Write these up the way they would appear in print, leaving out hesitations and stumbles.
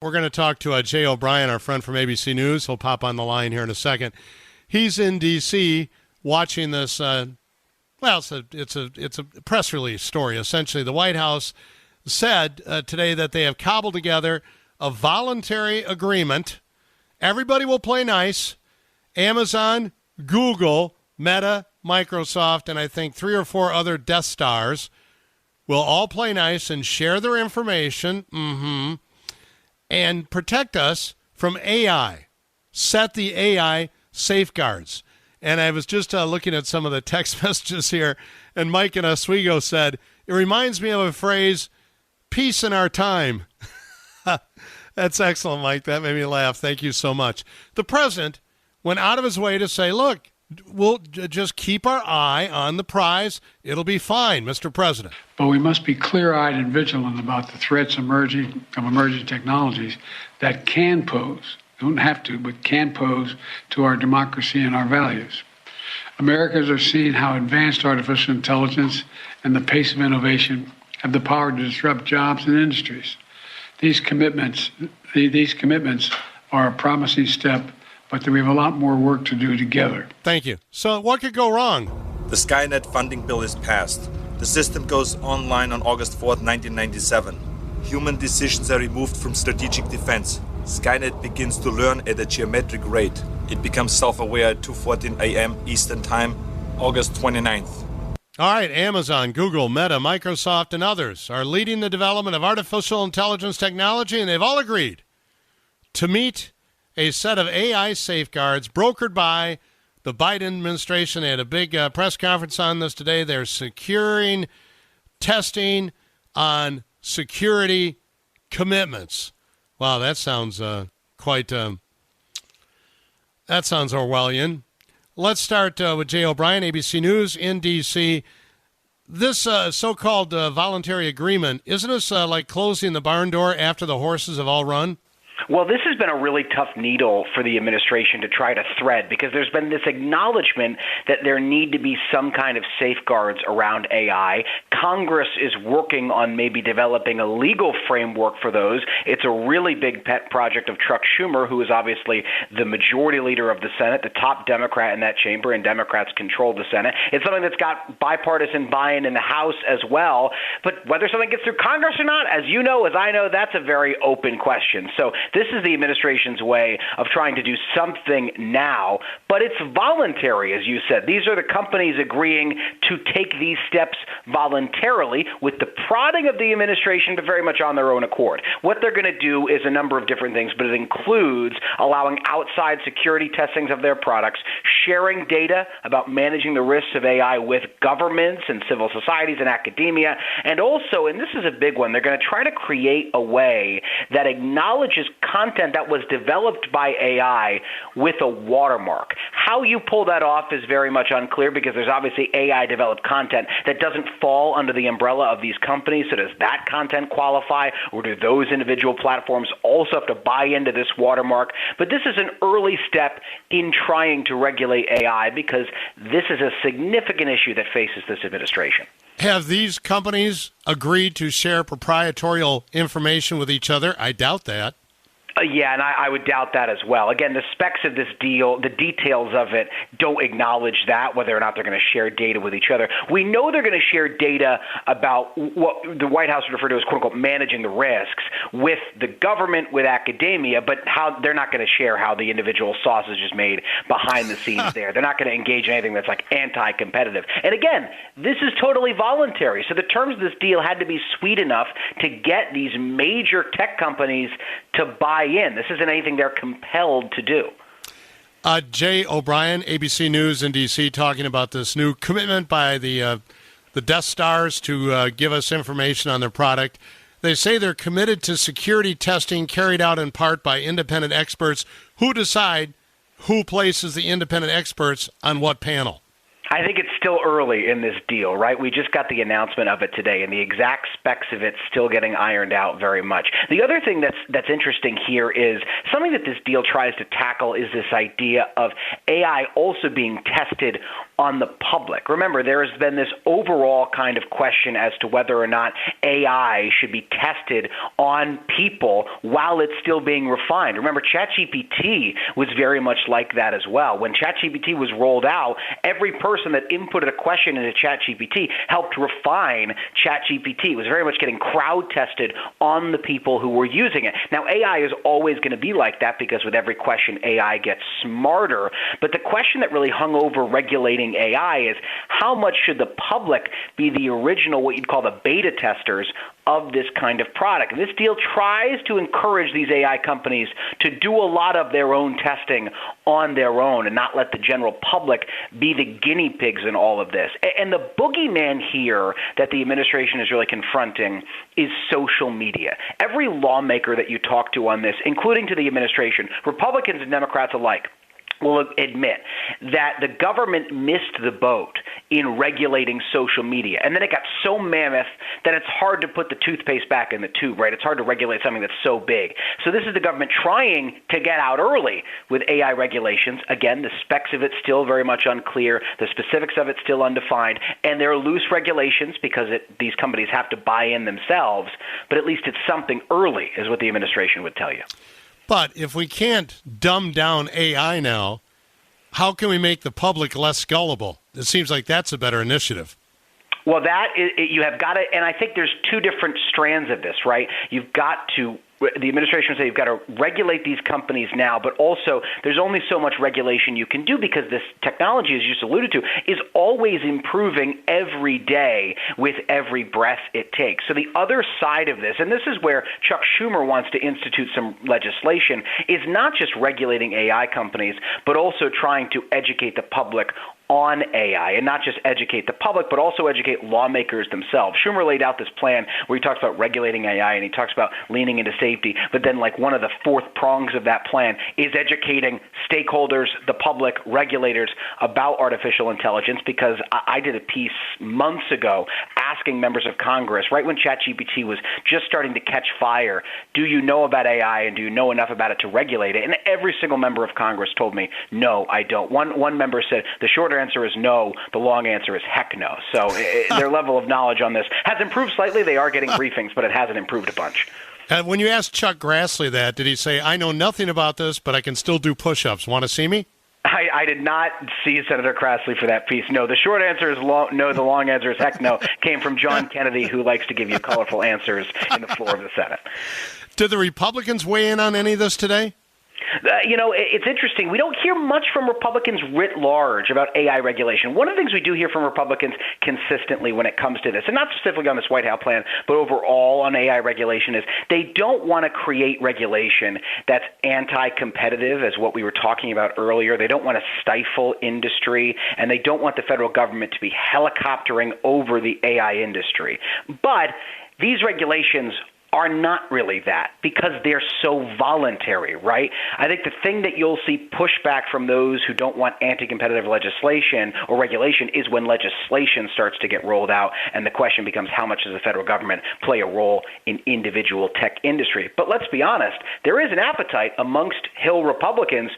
We're going to talk to Jay O'Brien, our friend from ABC News. He'll pop on the line here in a second. He's in D.C. watching this. It's a press release story. Essentially, the White House said today that they have cobbled together a voluntary agreement. Everybody will play nice. Amazon, Google, Meta, Microsoft, and I think 3 or 4 other Death Stars will all play nice and share their information. And protect us from AI. Set the AI safeguards. And I was just looking at some of the text messages here, and Mike in Oswego said, it reminds me of a phrase, peace in our time. That's excellent, Mike. That made me laugh. Thank you so much. The president went out of his way to say, look, we'll just keep our eye on the prize. It'll be fine, Mr. President. But we must be clear-eyed and vigilant about the threats of emerging technologies that can pose, don't have to, but can pose to our democracy and our values. Americans are seeing how advanced artificial intelligence and the pace of innovation have the power to disrupt jobs and industries. These commitments are a promising step, but we have a lot more work to do together. Thank you. So what could go wrong? The Skynet funding bill is passed. The system goes online on August 4th, 1997. Human decisions are removed from strategic defense. Skynet begins to learn at a geometric rate. It becomes self-aware at 2:14 a.m. Eastern Time, August 29th. All right, Amazon, Google, Meta, Microsoft, and others are leading the development of artificial intelligence technology, and they've all agreed to meet a set of AI safeguards brokered by the Biden administration. They had a big press conference on this today. They're securing testing on security commitments. Wow, that sounds that sounds Orwellian. Let's start with Jay O'Brien, ABC News in D.C. This so-called voluntary agreement, isn't this like closing the barn door after the horses have all run? Well, this has been a really tough needle for the administration to try to thread because there's been this acknowledgement that there need to be some kind of safeguards around AI. Congress is working on maybe developing a legal framework for those. It's a really big pet project of Chuck Schumer, who is obviously the majority leader of the Senate, the top Democrat in that chamber, and Democrats control the Senate. It's something that's got bipartisan buy-in in the House as well. But whether something gets through Congress or not, as you know, as I know, that's a very open question. So this is the administration's way of trying to do something now, but it's voluntary, as you said. These are the companies agreeing to take these steps voluntarily with the prodding of the administration, but very much on their own accord. What they're going to do is a number of different things, but it includes allowing outside security testings of their products, sharing data about managing the risks of AI with governments and civil societies and academia, and also, and this is a big one, they're going to try to create a way that acknowledges content that was developed by AI with a watermark. How you pull that off is very much unclear because there's obviously AI-developed content that doesn't fall under the umbrella of these companies. So does that content qualify, or do those individual platforms also have to buy into this watermark? But this is an early step in trying to regulate AI because this is a significant issue that faces this administration. Have these companies agreed to share proprietary information with each other? I doubt that. Yeah, and I would doubt that as well. Again, the specs of this deal, the details of it, don't acknowledge that, whether or not they're going to share data with each other. We know they're going to share data about what the White House would refer to as, quote-unquote, managing the risks with the government, with academia, but how they're not going to share how the individual sausage is made behind the scenes there. They're not going to engage in anything that's like anti-competitive. And again, this is totally voluntary. So the terms of this deal had to be sweet enough to get these major tech companies to buy in. This isn't anything they're compelled to do. Jay O'Brien, ABC News in D.C., talking about this new commitment by the Death Stars to give us information on their product. They say they're committed to security testing carried out in part by independent experts who decide who places the independent experts on what panel. I think it's still early in this deal, right? We just got the announcement of it today, and the exact specs of it still getting ironed out very much. The other thing that's interesting here is something that this deal tries to tackle is this idea of AI also being tested on the public. Remember, there has been this overall kind of question as to whether or not AI should be tested on people while it's still being refined. Remember, ChatGPT was very much like that as well. When ChatGPT was rolled out, every person that inputted a question into ChatGPT helped refine ChatGPT. It was very much getting crowd tested on the people who were using it. Now, AI is always going to be like that because with every question, AI gets smarter. But the question that really hung over regulating AI is how much should the public be the original, what you'd call the beta testers of this kind of product. And this deal tries to encourage these AI companies to do a lot of their own testing on their own and not let the general public be the guinea pigs in all of this. And the boogeyman here that the administration is really confronting is social media. Every lawmaker that you talk to on this, including to the administration, Republicans and Democrats alike, will admit that the government missed the boat in regulating social media. And then it got so mammoth that it's hard to put the toothpaste back in the tube, right? It's hard to regulate something that's so big. So this is the government trying to get out early with AI regulations. Again, the specs of it still very much unclear. The specifics of it still undefined. And there are loose regulations because these companies have to buy in themselves. But at least it's something early, is what the administration would tell you. But if we can't dumb down AI now, how can we make the public less gullible? It seems like that's a better initiative. Well, you have got to, and I think there's two different strands of this, right? You've got to, the administration says you've got to regulate these companies now, but also there's only so much regulation you can do because this technology, as you just alluded to, is always improving every day with every breath it takes. So the other side of this, and this is where Chuck Schumer wants to institute some legislation, is not just regulating AI companies, but also trying to educate the public on AI, and not just educate the public, but also educate lawmakers themselves. Schumer laid out this plan where he talks about regulating AI and he talks about leaning into safety, but then like one of the fourth prongs of that plan is educating stakeholders, the public, regulators about artificial intelligence, because I did a piece months ago asking members of Congress, right when ChatGPT was just starting to catch fire, do you know about AI and do you know enough about it to regulate it? And every single member of Congress told me, no, I don't. One member said the short answer is no. The long answer is heck no. So their level of knowledge on this has improved slightly. They are getting briefings, but it hasn't improved a bunch. When you asked Chuck Grassley that, did he say, I know nothing about this, but I can still do push-ups. Want to see me? I did not see Senator Grassley for that piece. No, the short answer is no. The long answer is heck no. Came from John Kennedy, who likes to give you colorful answers in the floor of the Senate. Did the Republicans weigh in on any of this today? It's interesting. We don't hear much from Republicans writ large about AI regulation. One of the things we do hear from Republicans consistently when it comes to this, and not specifically on this White House plan, but overall on AI regulation, is they don't want to create regulation that's anti-competitive, as what we were talking about earlier. They don't want to stifle industry, and they don't want the federal government to be helicoptering over the AI industry. But these regulations are not really that because they're so voluntary, right? I think the thing that you'll see pushback from those who don't want anti-competitive legislation or regulation is when legislation starts to get rolled out, and the question becomes how much does the federal government play a role in individual tech industry. But let's be honest, there is an appetite amongst Hill Republicans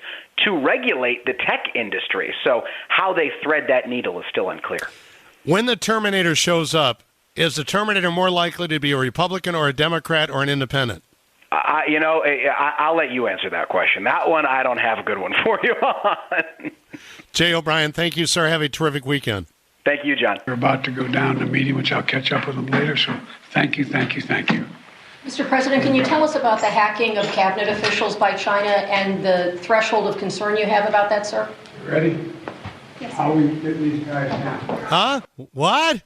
to regulate the tech industry. So how they thread that needle is still unclear. When the Terminator shows up, is the Terminator more likely to be a Republican or a Democrat or an independent? I'll let you answer that question. That one, I don't have a good one for you on. Jay O'Brien, thank you, sir. Have a terrific weekend. Thank you, John. We're about to go down to a meeting, which I'll catch up with them later. So thank you. Mr. President, can you tell us about the hacking of cabinet officials by China and the threshold of concern you have about that, sir? You ready? Yes. How we get these guys down? Huh? What?